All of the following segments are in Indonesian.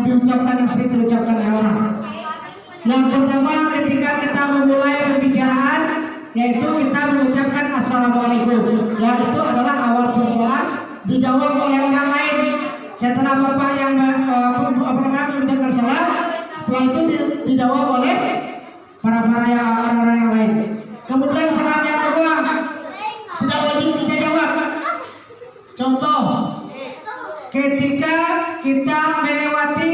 diucapkan yang sering diucapkan oleh orang. Yang pertama ketika kita memulai pembicaraan, yaitu kita mengucapkan assalamualaikum. Yang itu adalah awal permulaan, dijawab oleh orang lain. Setelah bapak yang mengucapkan salam, setelah itu dijawab oleh para orang-orang yang lain. Kemudian salam yang kedua tidak wajib kita jawab. Contoh, ketika kita melewati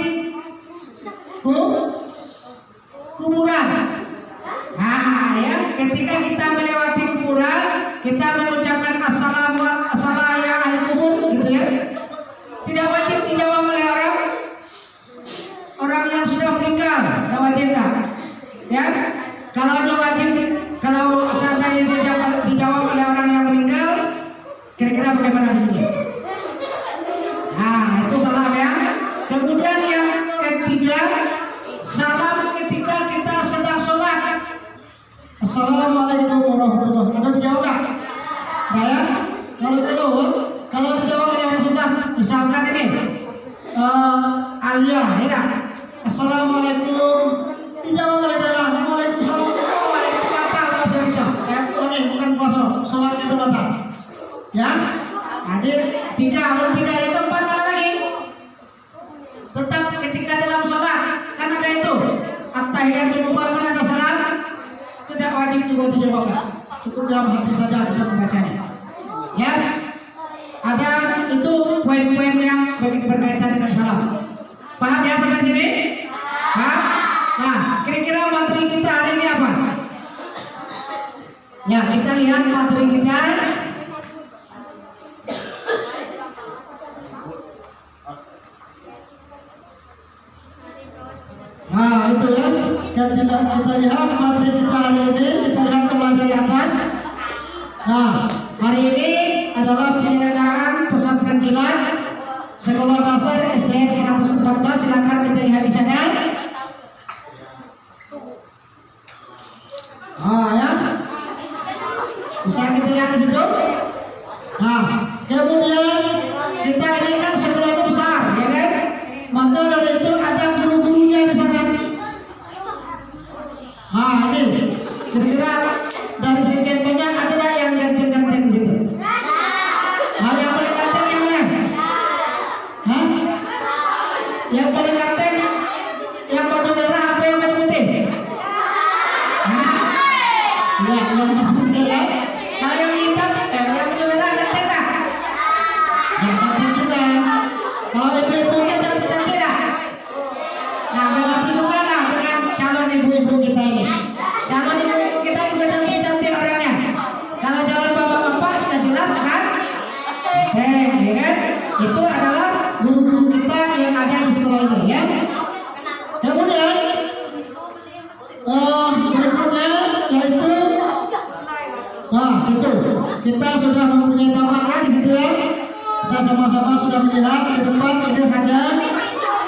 kuburan, ya, ketika kita melewati kuburan, kita mengucapkan assalamualaikum, gitu ya. Tidak wajib dijawab oleh orang yang sudah meninggal, tidak wajib dah. Ya, kalau wajib, kalau seandainya dijawab oleh orang yang meninggal, kira-kira bagaimana ini? Nah, itu salam ya. Kemudian yang ketiga, salam ketika kita sedang sholat. Assalamualaikum warahmatullahi wabarakatuh. Ada dijawab dah? Nah, ya. Kalau dijawab oleh yang sudah, misalkan ini Alia, ya. Assalamualaikum. Dijawab oleh dalam. Waalaikumsalam. Itu batal bahasa kita. Bukan puasa. Sholat itu batal. Ya. Hadir tiga itu 4 malah lagi. Tetap ketika dalam sholat kan ada itu at-tahiyatul mubarakah, ada salam, tidak wajib juga dijawab, cukup dalam hati saja kita membacanya. Ya, ada itu poin-poin yang berkaitan dengan salam. Paham ya sampai sini? Hah? Nah, kira-kira materi kita hari ini apa? Ya, kita lihat materi kita. Nah, itu ya. Kita lihat materi kita hari ini. Kita lihat kembali di atas. Nah, hari ini adalah penyelenggaraan pesantren kilat Sekolah Dasar SDN 114. Silakan kita lihat di sana. Ah, ya. Bisa kita lihat di situ. Nah, kemudian kita ini kan sekolah itu besar, ya kan? Maka dari itu ada guru-gurunya di sana. Nah, ini kira-kira dari sekian banyak ada nggak yang ganteng-ganteng di situ? Nah, yang paling ganteng yang mana? Hah? Yang paling ganteng yang baju merah apa yang baju putih? Hah? Ya, yang baju putih ya. Kalau yang hitam, yang baju merah ganteng tak? Yang ganteng juga. Kalau ibu-ibunya cantik-cantik dah. Nah, begitu juga lah dengan calon ibu-ibu kita ini. Calon ibu-ibu kita juga cantik-cantik orangnya. Kalau calon bapak-bapak sudah jelas kan? Ya kan? Itu adalah guru-guru kita yang ada di sekolah ini, ya. Kemudian berikutnya yaitu, nah itu kita sudah mempunyai tambahan di situ ya. Kita sama-sama sudah melihat di depan ini hanya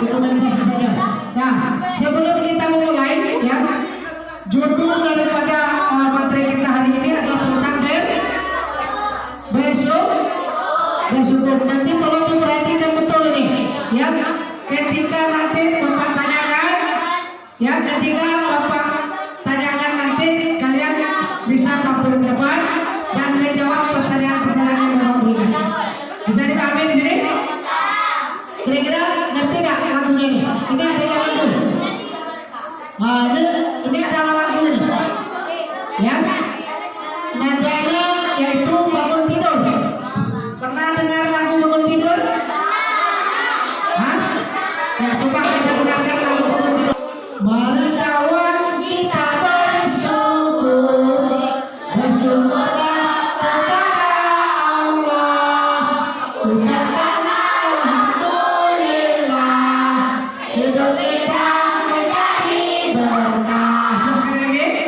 dokumentasi saja. Nah, sebelum kita memulai, ya, judul daripada materi kita hari ini adalah tentang bersyukur. Nanti tolong diperhatikan betul ini, ya. Ketika nanti bapak tanyakan, ya, ketika bapak tanyakan nanti kalian bisa tampil ke depan dan menjawab pertanyaan-pertanyaan yang bapak berikan. Bisa dipahami di sini? Kira-kira ngerti nggak lagunya ini? Ini ada lagu. Nah, ini adalah lagu ini. Ya, nadanya yaitu bangun tidur. Pernah dengar lagu bangun tidur? Hah? Ya, coba kita dengarkan lagu bangun tidur. Mari kawan kita bersyukur, bersyukurlah kepada Allah. Ucapkan alhamdulillah, hidup kita menjadi berkah. Terus sekali lagi.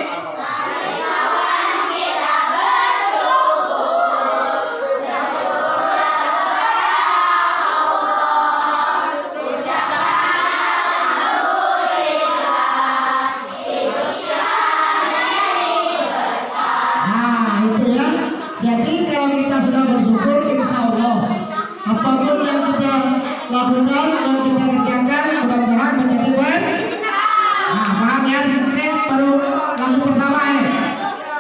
Nah, itu ya. Jadi kalau kita sudah bersyukur, insya Allah apapun yang kita lakukan dan kita kerjakan mudah-mudahan menjadi baik. Nah, paham ya, seperti baru lagu pertama ini.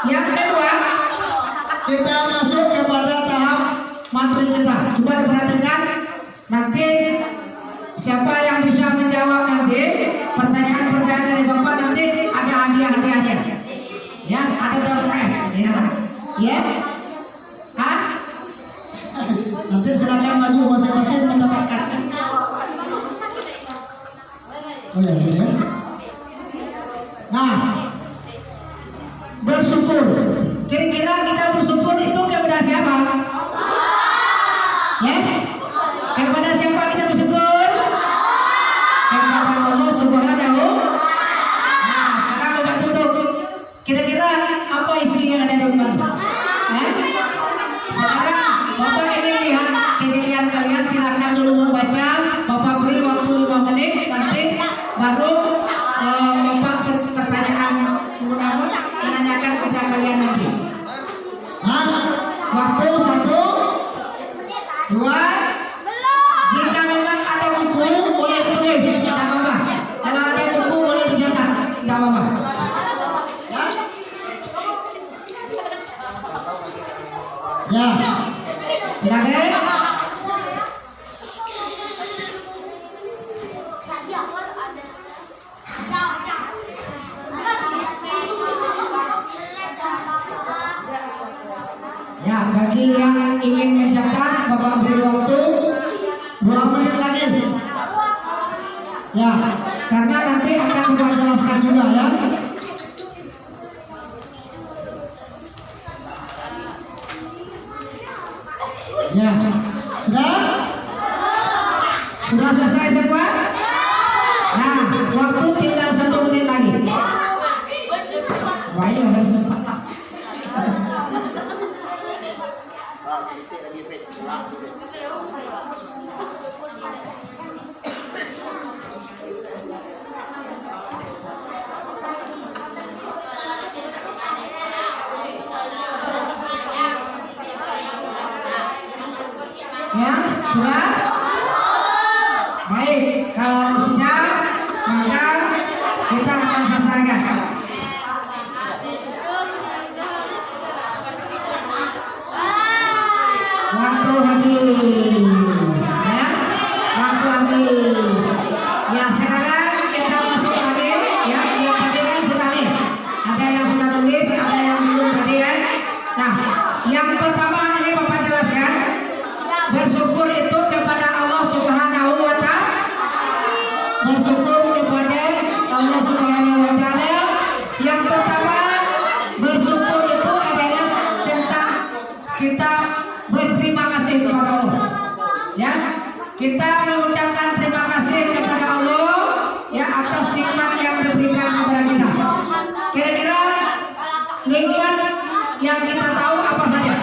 Yang kedua, kita masuk kepada tahap materi kita. Coba diperhatikan, nanti siapa yang bisa menjawab nanti pertanyaan-pertanyaan dari Bapak nanti ada hadiah-hadiahnya. Ya, ada surprise. Ya, ya. Hah? Nanti silakan maju masing-masing mendapatkan. Oh ya, ya. Nah, bersyukur. Kira-kira kita bersyukur itu kepada siapa? Ya? Kepada siapa kita bersyukur? Kepada Allah Subhanahu. Nah, sekarang Bapak tutup. Kira-kira apa isi yang ada di depan? Sekarang Bapak ingin lihat kejadian kalian, silakan dulu membaca. Bapak beri waktu 5 menit, nanti baru Bapak pertanyaan menanyakan kepada kalian nanti. Nah, waktu 1, 2. Jika memang ada buku boleh ditulis, tidak apa-apa. Kalau ada buku boleh dicatat, tidak apa-apa. Ya, silakan. Ya, bagi yang ingin mencatat, Bapak beri waktu 2 menit lagi. Ya, karena nanti akan Bapak jelaskan juga ya. Ya, sudah? Sudah selesai semua? Nah, waktu tinggal 1 menit lagi. Wah, iya harus cepat. Ya, sudah? Baik, kalau sudah, maka kita akan selesaikan. Waktu habis, ya, waktu habis. Ya, sekarang kita masuk lagi, ya, yang tadi kan sudah nih. Ada yang sudah tulis, ada yang belum tadi ya. Nah, yang pertama ini Bapak jelaskan. Bersyukur itu kepada Allah Subhanahu wa Ta'ala. Bersyukur kepada Allah Subhanahu wa Ta'ala. Yang pertama, bersyukur itu adalah tentang kita berterima kasih kepada Allah. Ya, kita mengucapkan terima kasih kepada Allah ya atas nikmat yang diberikan kepada kita. Kira-kira nikmat yang kita tahu apa saja?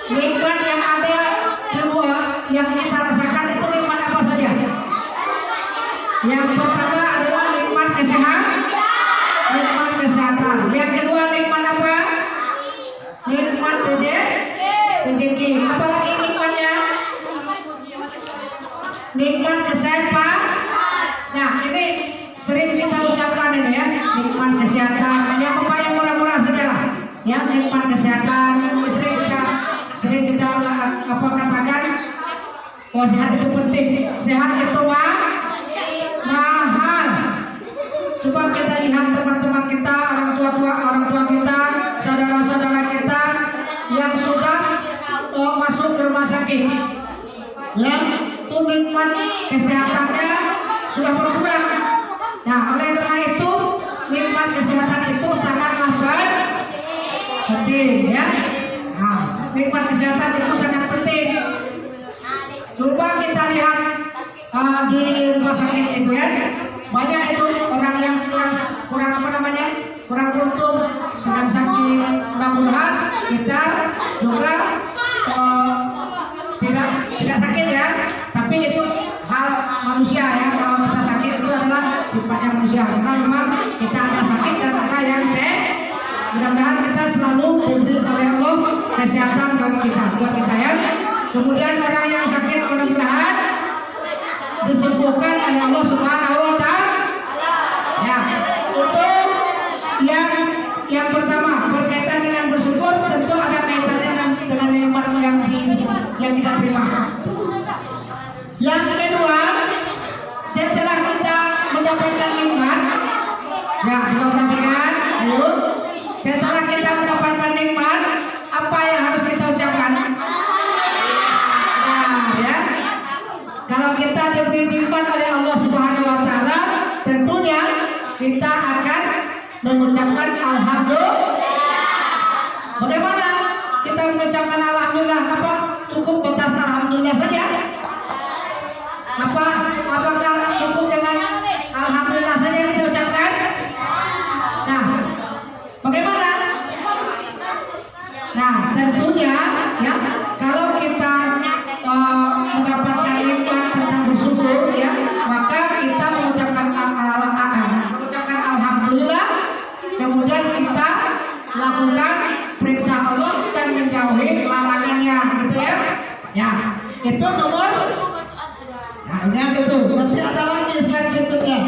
Nikmat yang ada yang kita rasakan itu nikmat apa saja? Yang pertama adalah nikmat kesehatan. Nikmat kesehatan. Yang kedua nikmat apa? Nikmat rezeki. Apalagi nikmatnya? Nikmat kesehatan. Nah, ini sering kita ucapkan ini ya, nikmat kesehatan. Yang apa yang murah-murah saja lah. Ya, nikmat kesehatan. Sering kita apa katakan, oh sehat itu penting, sehat itu mahal. Coba kita lihat teman-teman kita, orang tua kita, saudara-saudara kita yang sudah masuk ke rumah sakit, ya, itu nikmat kesehatannya sudah berkurang. Nah, oleh karena itu nikmat kesehatan itu sangat penting, ya. Nah, nikmat kesehatan itu sangat penting. Coba kita lihat di rumah sakit itu ya, banyak itu orang yang kurang apa namanya, kurang beruntung sedang sakit. Mudah-mudahan kita juga tidak sakit ya, tapi itu hal manusia ya. Kalau kita sakit itu adalah sifatnya manusia, karena memang kita ada sakit dan ada yang sehat. Mudah-mudahan kita selalu diberi oleh Allah kesehatan bagi kita, buat kita ya. Kemudian orang yang sakit mudah-mudahan disembuhkan oleh Allah Subhanahu wa Ta'ala. Ya, itu yang pertama berkaitan dengan bersyukur, tentu ada kaitannya dengan nikmat yang kita terima. Yang kedua, setelah kita mendapatkan nikmat, ya coba perhatikan, ayo. Setelah kita mendapatkan nikmat, apa yang harus kita ucapkan? Nah, ya. Kalau kita diberi nikmat oleh Allah Subhanahu wa Ta'ala, tentunya kita akan mengucapkan alhamdulillah. Bagaimana kita mengucapkan alhamdulillah? Apa cukup batas alhamdulillah saja? Apakah cukup dengan alhamdulillah saja kita ucapkan? Nah, bagaimana? Nah, tentunya ya kalau kita mendapatkan nikmat tentang bersyukur, ya maka kita mengucapkan alhamdulillah, kemudian kita lakukan perintah Allah dan menjauhi larangannya, gitu ya. Ya, itu nomor. Nah, ingat itu. Nanti ada lagi slide berikutnya.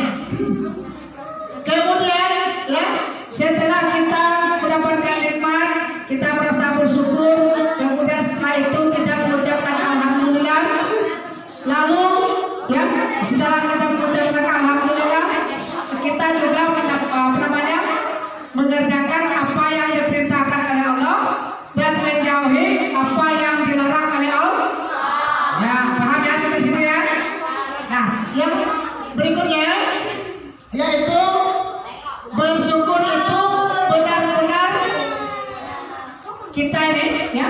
Kemudian, ya, setelah kita mendapatkan nikmat, kita merasa bersyukur. Kemudian setelah itu kita mengucapkan alhamdulillah. Lalu, ya, setelah kita mengucapkan alhamdulillah, kita juga mengerjakan apa yang diperintahkan oleh Allah dan menjauhi apa yang dilarang oleh Allah. Ya, paham ya sampai situ ya? Nah, yang berikutnya yaitu bersyukur itu benar-benar kita ini, ya,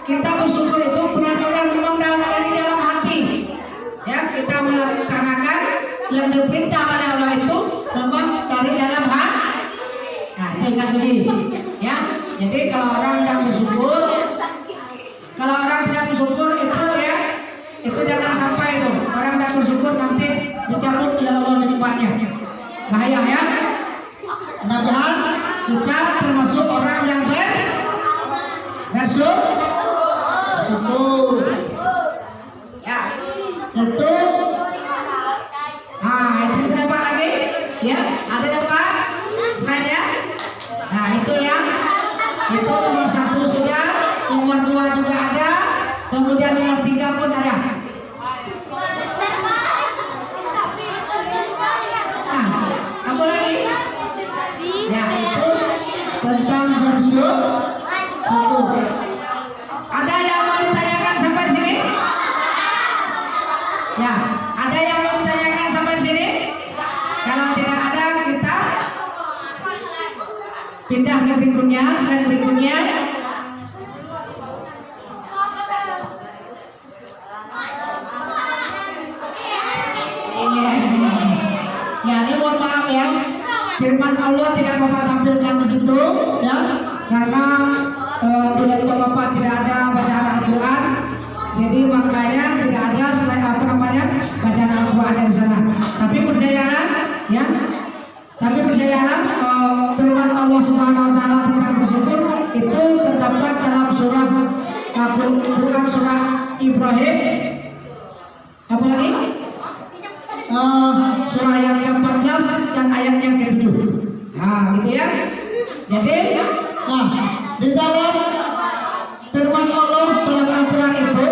kita bersyukur itu benar-benar memang dari dalam hati. Ya, kita melaksanakan yang diperintah oleh Allah itu memang dari dalam hati. Nah, itu ingat lagi, ya. Jadi kalau orang tidak bersyukur, itu ya, itu jangan sampai itu orang tidak bersyukur nanti dicabut oleh Allah nikmatnya. Bahaya ya. Mudah-mudahan kita termasuk orang yang bersyukur. Ya, itu. Nah, itu kita dapat lagi, ya. Ada dapat slide-nya. Nah, itu ya. Itu nomor 1 sudah, nomor 2 juga ada, kemudian nomor 3 pun ada. Nah, apa lagi? Ya, itu tentang bersyukur. Ada yang mau ditanyakan sampai sini? Ya, ada yang mau ditanyakan sampai sini? Kalau tidak ada, kita pindah ke berikutnya, slide berikutnya. Ya, ini mohon maaf ya, firman Allah tidak Bapak tampilkan di situ, ya, karena tidak Bapak tidak ada bacaan Al-Quran, jadi makanya tidak ada slide bacaan Al-Quran di sana. Tapi percayalah, ya. Firman Allah Subhanahu wa Ta'ala tentang bersyukur itu terdapat dalam surah Al-Quran, surah Ibrahim. Apa lagi? Surah yang ke-14 dan ayat yang ke-7. Nah, gitu ya. Jadi, nah, di dalam firman Allah dalam Al-Quran itu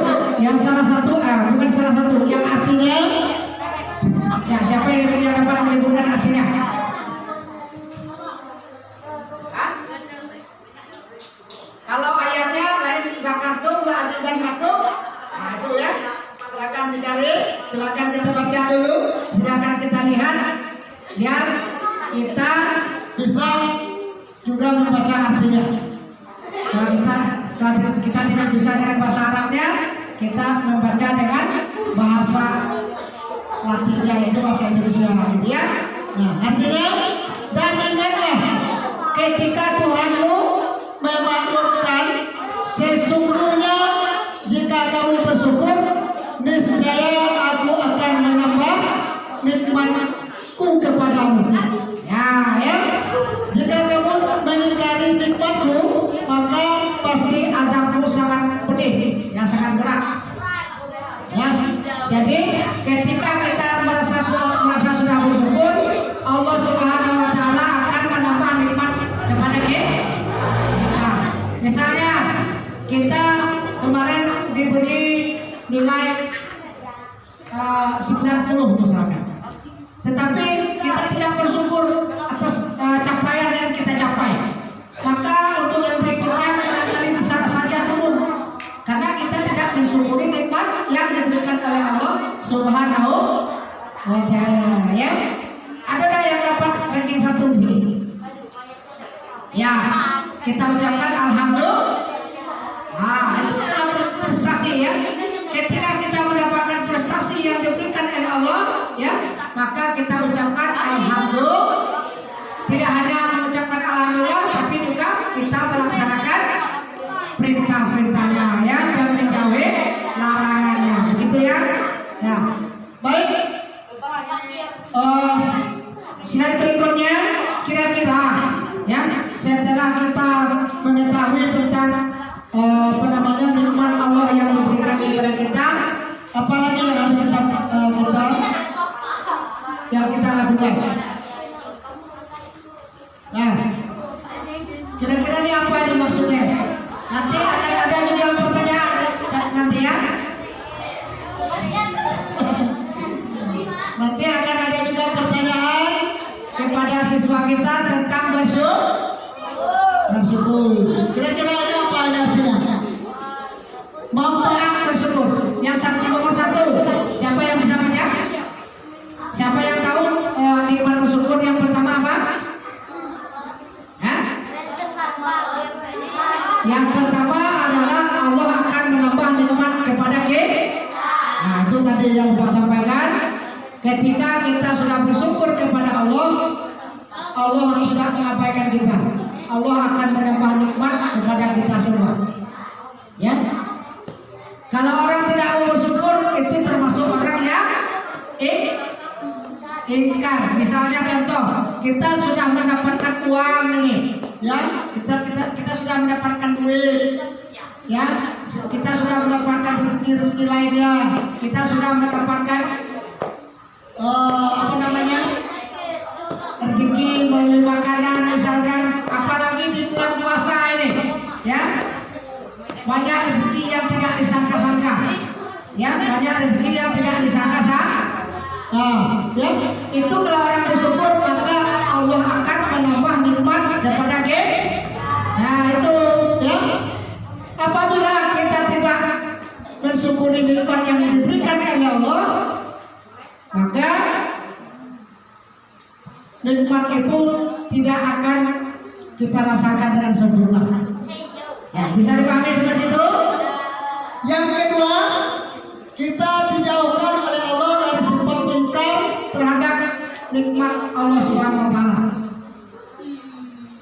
yang salah satu, bukan salah satu, yang artinya, ya, siapa yang dapat menyebutkan artinya? Kalau ayatnya lain zakartum, la azidan lakum. Nah, itu ya. Silakan dicari, silakan kita baca dulu, silakan kita lihat biar kita bisa juga membaca artinya. Kalau kita tidak bisa dengan bahasa Arabnya, kita membaca dengan bahasa Latinnya, yaitu bahasa Indonesia, gitu ya. Nah, artinya, dan ingatlah ketika Tuhanmu memakmurkan, sesungguhnya jika kamu bersyukur, niscaya aku akan menambah nikmatku kepadamu. Ya, jika kamu mengingkari nikmatku, maka pasti azabku sangat pedih, yang sangat berat. Misalnya kita kemarin diberi nilai 90 misalkan, tetapi kita tidak bersyukur atas capaian yang kita capai, maka untuk yang berikutnya barangkali bisa saja turun karena kita tidak mensyukuri nikmat yang diberikan oleh Allah Subhanahu wa Ta'ala. Ya, ada yang dapat ranking 1 di sini? Ya, kita ucapkan alhamdulillah. Itu adalah prestasi ya. Ketika kita mendapatkan prestasi yang diberikan oleh Allah, ya, maka kita ucapkan alhamdulillah. Tidak hanya mengucapkan alhamdulillah, tapi juga kita melaksanakan perintah-perintahnya ya, dan menjauhi larangannya. Begitu ya. Ya. Baik. Slide berikutnya, kira-kira ya, setelah kita mengetahui tentang nikmat Allah yang diberikan kepada kita, apalagi yang harus kita lakukan. Nah, kira-kira ini apa ini maksudnya? Nanti akan ada juga pertanyaan nanti ya. Nanti akan ada juga pertanyaan kepada siswa kita tentang bersyukur. Kira-kira ini apa artinya? Memperang bersyukur. Yang nomor 1, siapa yang bisa baca? Siapa yang tahu nikmat bersyukur yang pertama apa? Yang pertama adalah Allah akan menambah nikmat kepada kita. Nah, itu tadi yang Bapak sampaikan. Ketika kita sudah bersyukur kepada Allah, Allah tidak mengabaikan kita. Allah akan menambah nikmat kepada kita semua. Ya. Kalau orang tidak mau bersyukur, itu termasuk orang yang ingkar. Misalnya contoh, kita sudah mendapatkan uang ini, ya, kita sudah mendapatkan duit, ya, kita sudah mendapatkan rezeki lainnya, kita sudah mendapatkan rezeki melalui makanan misalkan, apalagi di bulan puasa ini, ya, banyak rezeki yang tidak disangka-sangka, ya, banyak rezeki yang tidak disangka-sangka. Ya, itu kalau orang bersyukur maka Allah akan menambah nikmat kepada kita. Nah, itu ya. Apabila kita tidak mensyukuri nikmat yang diberikan oleh Allah, maka nikmat itu tidak akan kita rasakan dengan sempurna. Ya, bisa dipahami seperti itu. Yang kedua, kita dijauhkan oleh Allah dari sifat ingkar terhadap nikmat Allah Subhanahu wa Ta'ala.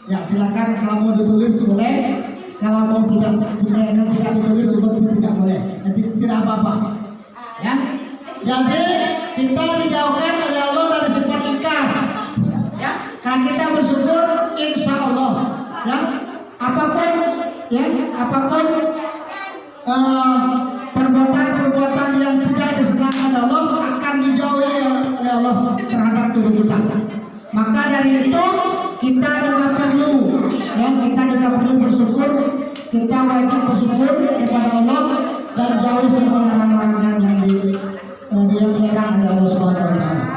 Ya, silakan kalau mau ditulis boleh, kalau mau tidak ditulis juga tidak boleh. Nanti tidak apa-apa. Ya. Jadi kita dijauhkan oleh Allah dari sifat ingkar. Ya, kalau kita bersyukur, insya Allah, ya, apapun perbuatan yang tidak disenangi oleh Allah akan dijauhi oleh Allah terhadap tubuh kita. Maka dari itu kita juga perlu, ya, bersyukur. Kita wajib bersyukur kepada Allah dan jauhi semua larangan yang dilarang oleh Allah Subhanahu wa Ta'ala.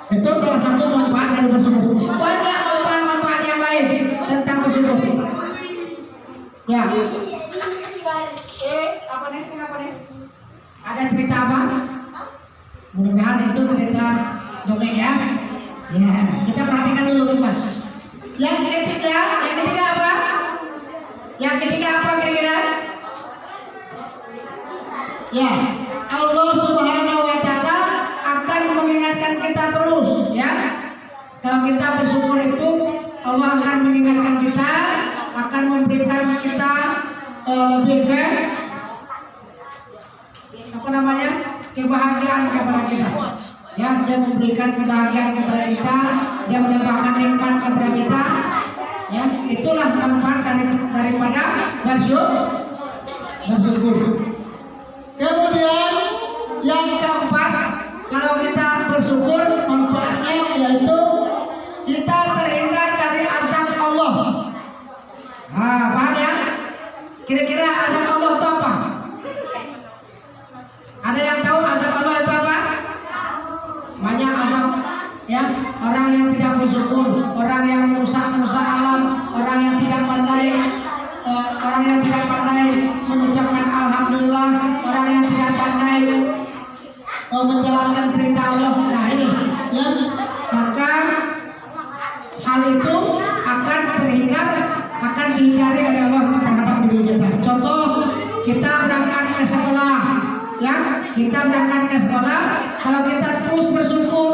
Itu salah satu manfaat dari bersyukur. Banyak manfaat yang lain tentang bersyukur. Ya. Apa nih? Ada cerita apa? Mudah-mudahan itu cerita dongeng ya. Ya, kita perhatikan dulu Mas. Yang ketiga apa? Yang ketiga apa kira-kira? Ya, Allah Subhanahu wa Ta'ala akan mengingatkan kita terus, ya. Kalau kita bersyukur itu Allah akan mengingatkan kita, akan memberikan kita lebih kebahagiaan kepada kita. Ya, dia memberikan kebahagiaan kepada kita, dia menambahkan nikmat kepada kita. Ya, itulah manfaat daripada bersyukur. Kemudian yang keempat, kalau kita bersyukur manfaatnya yaitu kita terhindar dari azab Allah. Paham ya? Kira-kira azab Allah itu apa? Ada yang tahu azab Allah itu apa? Banyak azab, ya. Orang yang tidak bersyukur, orang yang merusak alam, orang yang tidak pandai mengucapkan alhamdulillah, orang yang tidak pandai menjalankan perintah Allah. Nah ini, ya. Maka hal itu akan dihindari oleh Allah terhadap diri kita. Contoh, kita berangkat ke sekolah, ya. Kita berangkat ke sekolah, kalau kita terus bersyukur,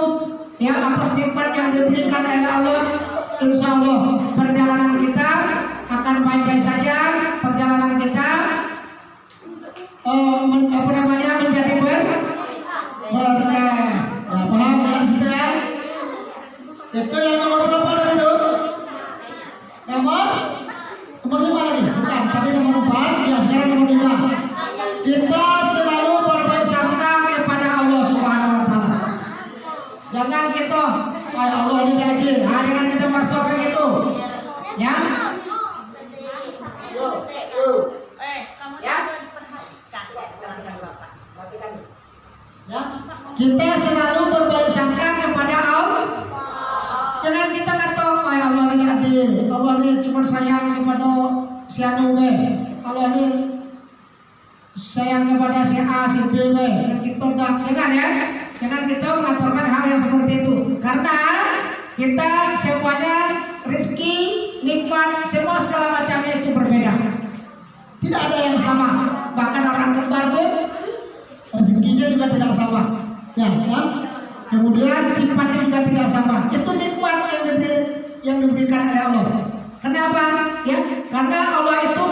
ya, atas nikmat yang diberikan oleh Allah, insya Allah perjalanan kita akan baik-baik saja. Perjalanan kita menjadi berkah. Ya, paham ya di situ ya? Itu yang nomor berapa tadi itu? Nomor 5 lagi, bukan? Tadi nomor 4, ya sekarang nomor 5. Kita selalu berbaik sangka kepada Allah Subhanahu Wa Taala. Jangan kita, Allah ini hadir. Jangan kita masuk ke gitu, ya. Ya, kita selalu berbaik sangka kepada Allah. Jangan kita kata, Allah ini adil, Allah ini cuma sayang kepada si anu, Allah ini sayang kepada si A, si B, dan kita jangan ya. Jangan kita mengatakan hal yang seperti itu, karena kita semuanya rezeki, nikmat, semua segala macamnya itu berbeda. Tidak ada yang sama. Bahkan orang kembar pun rezekinya juga tidak sama, ya. Kemudian sifatnya juga tidak sama. Itu nikmat yang diberikan oleh Allah. Kenapa? Ya, karena Allah itu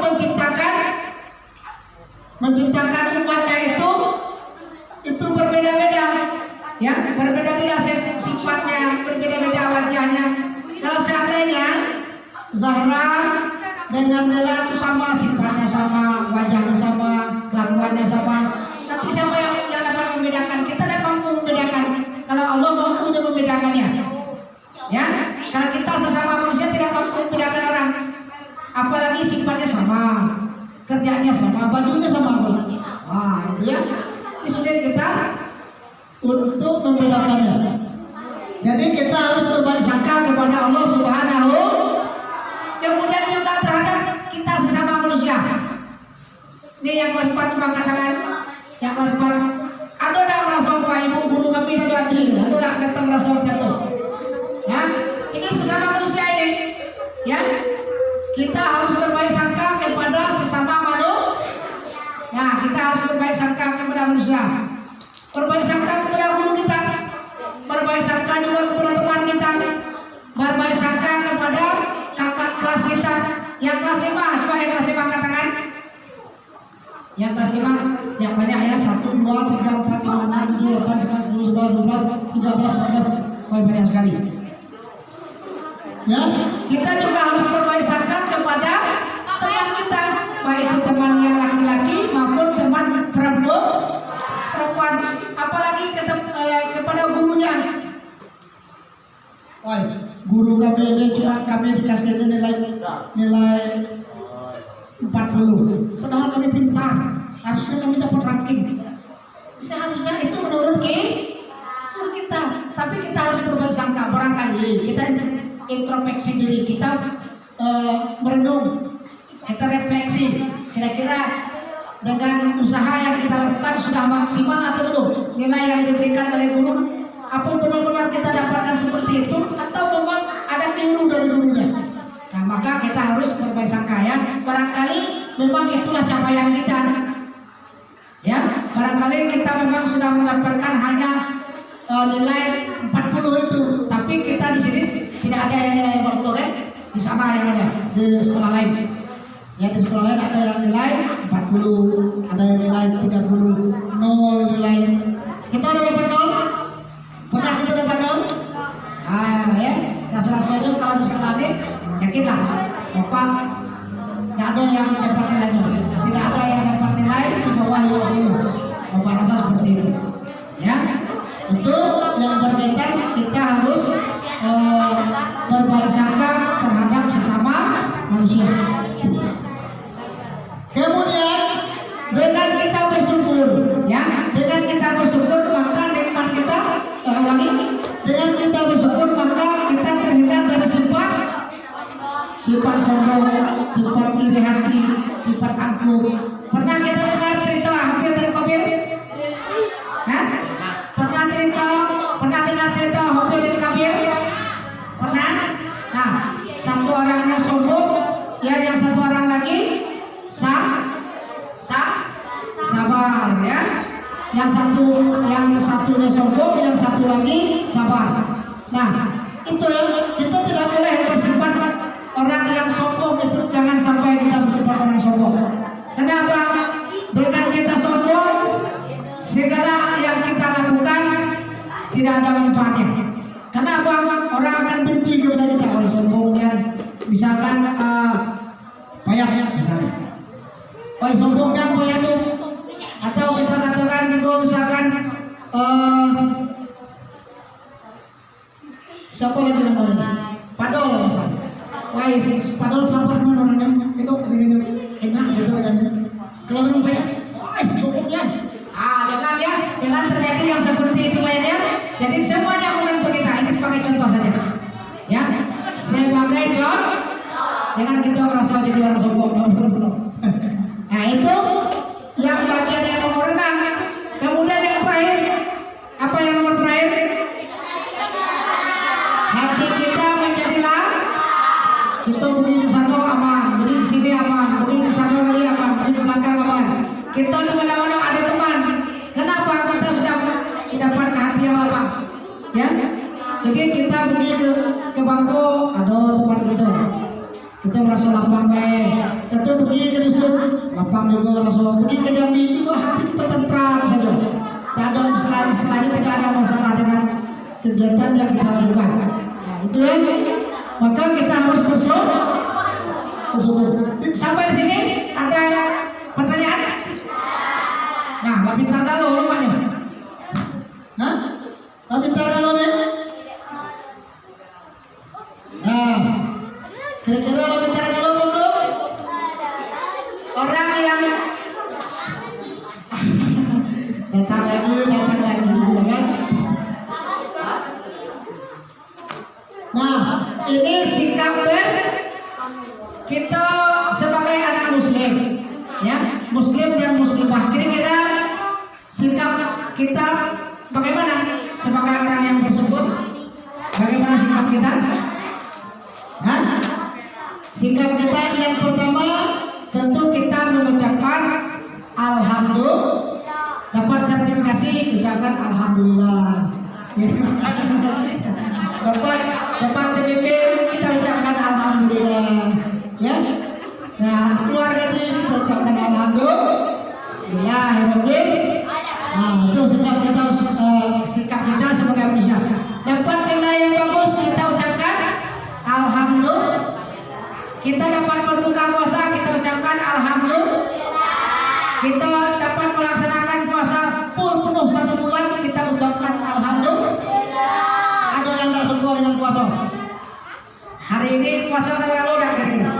menciptakan umatnya itu berbeda-beda, ya, berbeda-beda sifatnya, berbeda-beda wajahnya. Kalau seandainya Zahra dengan Nela itu sama, sifatnya sama, wajahnya sama, kelakuannya sama, nanti siapa yang dapat membedakan? Kita tidak mampu membedakan. Kalau Allah mampu membedakannya, ya. Kalau kita sesama manusia tidak mampu membedakan orang, apalagi sifatnya sama, kerjanya sama, bajunya sama. Wah, itu ya, ini sulit kita untuk membedakannya. Jadi kita harus berbaik sangka kepada Allah Subhanahu. Kemudian juga terhadap kita sesama manusia. Ini yang kelas 4 cuma katakan, yang kelas 4 ada tak merasa ibu guru kami ada datang rasa jatuh, ya. Ini sesama manusia ini, ya. Kita harus berbaik sangka kepada sesama manusia. Nah, kita harus berbaik sangka kepada manusia, berbaik sangka kepada guru kita, berbaik sangka juga kepada teman kita, berbaik sangka kepada kakak kelas kita. Yang kelas 5, coba yang kelas 5 katakan. Yang kelas 5, yang banyak ya, 1, 2, 3, 4, 5, 6, 7, 8, 9, 10, 11, 12, 13, 14, banyak sekali. Ya, kita juga harus berbaik sangka kepada teman kita, baik itu teman yang laki-laki maupun teman perempuan, apalagi kepada gurunya. Wah, guru kami ini cuma kami dikasih nilai 40, padahal kami pintar, harusnya kami dapat ranking. Seharusnya itu menurut kita, tapi kita harus berbaik sangka. Barangkali kita introspeksi diri kita, merenung, kita refleksi, kira-kira dengan usaha yang kita lakukan sudah maksimal atau belum nilai yang diberikan oleh guru. Apa benar-benar kita dapatkan seperti itu atau memang ada keliru dari gurunya? Nah, maka kita harus berbaik sangka, ya. Barangkali memang itulah capaian kita, ya. Barangkali kita memang sudah mendapatkan hanya nilai 40 itu, tapi kita di sini tidak ada yang nilai 40, kan? Di sana yang ada di sekolah lain. Ya, di sekolah lain ada yang nilai 40, ada yang nilai 30, 0 nilai. Kita ada dapat 0? Pernah kita dapat 0? Ah, ya. Rasa-rasanya kalau di sekolah ini yakinlah, Bapak tidak ada yang dapat nilai 0. Tidak ada yang dapat nilai di bawah 50. Bapak rasa seperti itu. Ya. Untuk yang berkaitan kita harus berbaik sangka terhadap sesama manusia. Oke, sifat sombong, sifat iri hati, sifat angkuh. Pernah kita dengar cerita Habil dan Qabil? Hah? Pernah dengar cerita Habil dan Qabil? Pernah? Nah, satu orangnya sombong, ya yang satu orang lagi sabar, ya. Yang satunya sombong, yang satu lagi sabar. Nah, itu ya, kita tidak boleh bersifat orang yang sombong, itu jangan sampai kita bersifat orang sombong. Kenapa? Dengan kita sombong, segala yang kita lakukan tidak ada manfaatnya. Kenapa? Orang akan benci kepada kita oleh sombongnya. Misalkan payah misalnya. Oh, sombong dan payah itu. Atau kita katakan gitu misalkan siapa lagi namanya? Padol misalnya. Wah, si Padol sabar orangnya itu enak gitu kan. Kalau memang payah, sombongnya. Jangan terjadi yang seperti itu ya. Jadi semuanya bukan untuk kita. Ini sebagai contoh saja. Ya, sebagai contoh. Jangan kita merasa jadi orang sombong. Nah itu yang bagian yang nomor 6. Kemudian yang terakhir, apa yang nomor terakhir? Hati kita menjadilah. Kita berdiri di sana aman, berdiri di sini aman, berdiri di sana lagi aman, berdiri di belakang aman. Kita di mana-mana ada teman. Kenapa? Kita sudah mendapat hati yang lapang. Ya, jadi kita pergi ke bangku, ada tempat gitu. Kita merasa lapang baik. Tentu pergi ke dusun, lapang juga merasa. Pergi ke Jambi juga hati kita tentram saja. Tidak ada istilahnya tidak ada masalah dengan kegiatan yang kita lakukan. Nah, itu ya. Maka kita harus bersyukur. Sampai di sini ada pertanyaan? Nah, lah pintar galau rupanya. Hah? Lah pintar galau nih? Nah, kira-kira lo pintar galau belum? Orang yang datang lagi, ya kan? Nah, ini sikap kita sebagai anak muslim, ya, muslim dan muslimah. Kira-kira sikap kita bagaimana sebagai orang yang bersyukur? Bagaimana sikap kita? Hah? Sikap kita yang pertama tentu kita mengucapkan alhamdulillah. Dapat sertifikasi ucapkan alhamdulillah. Dapat TPP kita ucapkan alhamdulillah. Ya. Nah, keluar dari kita ucapkan alhamdulillah. Nah, itu sikap kita sebagai manusia. Dapat nilai yang bagus kita ucapkan alhamdulillah. Kita dapat berbuka puasa kita ucapkan alhamdulillah. Kita dapat melaksanakan puasa penuh 1 bulan kita ucapkan alhamdulillah. Ada yang tidak suka dengan puasa? Hari ini puasa kalau udah kira-kira.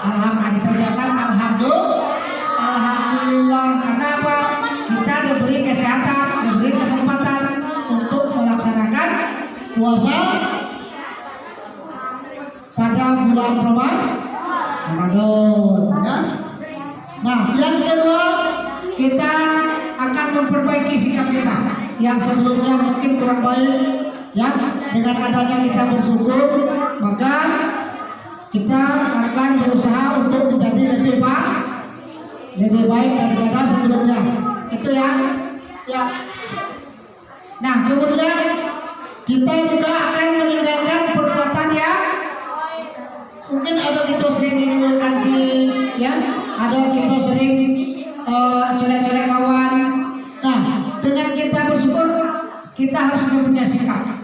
Alhamdulillah kita ucapkan alhamdulillah. Kenapa? Kita diberi kesehatan, diberi kesempatan untuk melaksanakan puasa pada bulan Ramadan. Ya. Nah, yang kedua kita akan memperbaiki sikap kita yang sebelumnya mungkin kurang baik. Ya, dengan adanya kita bersyukur, maka kita akan berusaha untuk menjadi lebih baik daripada sebelumnya. Itu ya. Nah, kemudian kita juga akan meninggalkan perbuatan yang mungkin ada kita sering menimbulkan ya, ada kita sering colek-colek kawan. Nah, dengan kita bersyukur, kita harus mempunyai sikap.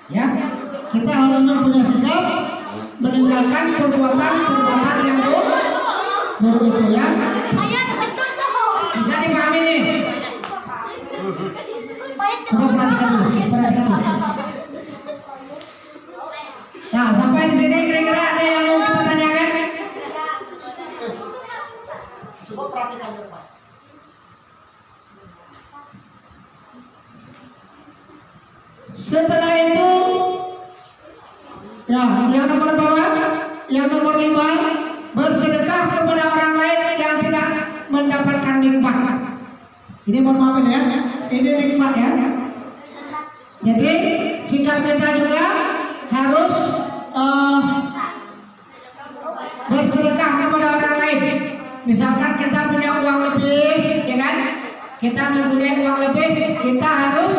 Ya, kita harus mempunyai sikap meninggalkan perbuatan yang buruk itu ya. Bisa dipahami nih. Coba perhatikan dulu. Nah, sampai di sini kira-kira ada yang mau kita tanyakan? Coba perhatikan dulu, Pak. Setelah itu, ya, yang nomor bawah. kepada orang lain yang tidak mendapatkan nikmat. Ini mohon maaf ya, ini nikmat ya. Jadi sikap kita juga harus bersedekah kepada orang lain. Misalkan kita punya uang lebih, ya kan? Kita mempunyai uang lebih, kita harus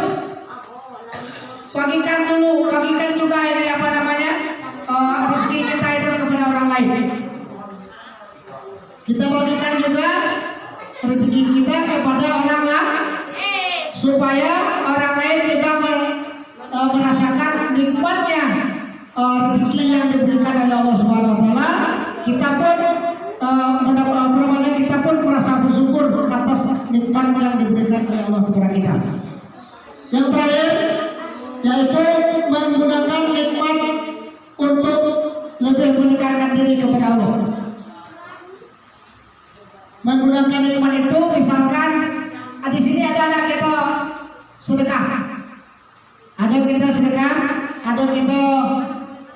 bagikan dulu, bagikan juga ini apa namanya rezeki kita itu kepada orang lain. Kita bagikan juga rezeki kita kepada orang lain supaya orang lain juga merasakan nikmatnya rezeki yang diberikan oleh Allah Subhanahu Wa Taala. Kita pun merasa bersyukur atas nikmat yang diberikan oleh Allah kepada kita. Yang terakhir yaitu menggunakan nikmat untuk lebih mendekatkan diri kepada Allah. Menggunakan nikmat itu misalkan di sini ada anak kita sedekah, ada kita sedekah, ada kita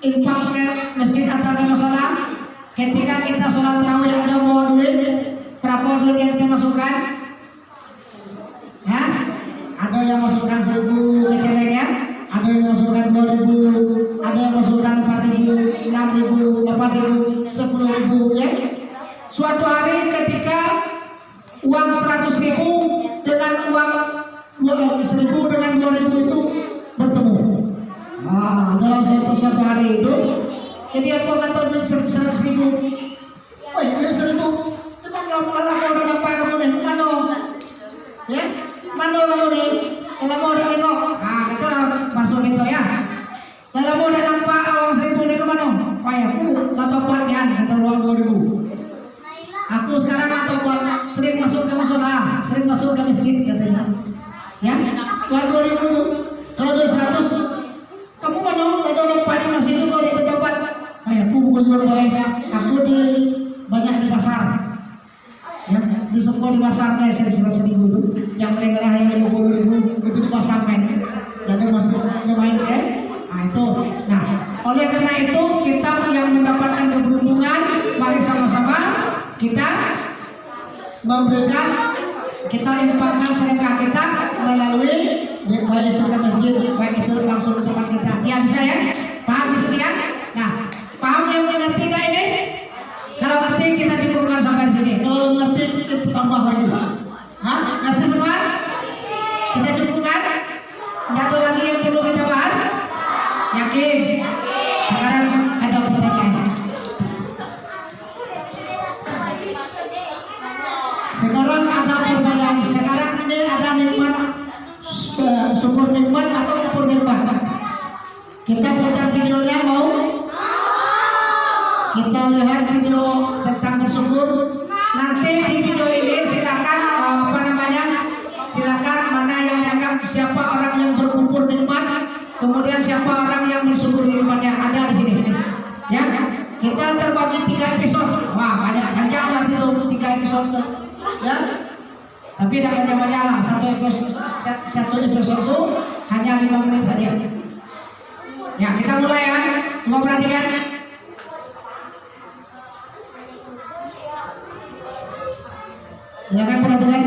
infak ke masjid atau ke musola. Ketika kita sholat tarawih ada bawa duit, berapa duit yang kita masukkan? Ya, ada yang masukkan 1.000 ke celengnya, ada yang masukkan 2.000, ada yang masukkan 4.000, 6.000, 8.000, 10.000 ya. Suatu hari ketika uang 100.000 dengan uang 1.000 dengan 2.000 itu bertemu. Dalam suatu hari itu, jadi apa kata 100.000? Oh ini 1.000. Cuman kalau mau ada apa kamu nih? Mana? Ya, mana kamu nih? Kalau mau ada nengok, kita masuk itu ya. Kalau mau ada nampak uang 1.000 ini kemana? Oh ya, aku nggak tahu buatnya, kata uang 2.000. Aku sekarang nggak tahu buat, sering masuk ke musola, sering masuk ke masjid katanya. Ya, uang 2.000 itu. Kalau 100, kamu mana? Nggak tahu nampaknya masih itu kalau di tempat. Aku bukan jual baik, aku banyak di pasar, ya di sekolah di pasar kayak 100.000 itu, yang merah yang 50.000 itu di pasar main, jadi masih main kayak, itu. Nah, oleh karena itu kita yang mendapatkan keberuntungan, mari sama-sama kita memberikan, kita infakkan sedekah kita melalui baik itu ke masjid, baik itu langsung ke tempat kita. Ya bisa ya, paham di sini ya? Nah. Paham yang mengerti tidak ini? Kalau ngerti kita cukupkan sampai di sini. Kalau ngerti kita tambah lagi. Hah? Ngerti semua? Kita cukupkan? Tidak ada lagi yang perlu kita bahas? Yakin? Sekarang ada pertanyaan. Sekarang ada pertanyaan. Sekarang ini ada nikmat, syukur nikmat atau kufur nikmat. Kita putar videonya mau? Kita lihat video tentang bersyukur. Nanti di video ini silakan silakan mana yang dianggap siapa orang yang berkumpul nikmat, kemudian siapa orang yang bersyukur nikmatnya ada di sini. Ya, kita terbagi 3 episode. Wah banyak, panjang banget itu 3 episode. Ya, tapi tidak banyak lah. Satu episode itu hanya 5 menit saja. Ya, kita mulai ya. Coba perhatikan. Silakan perhatikan.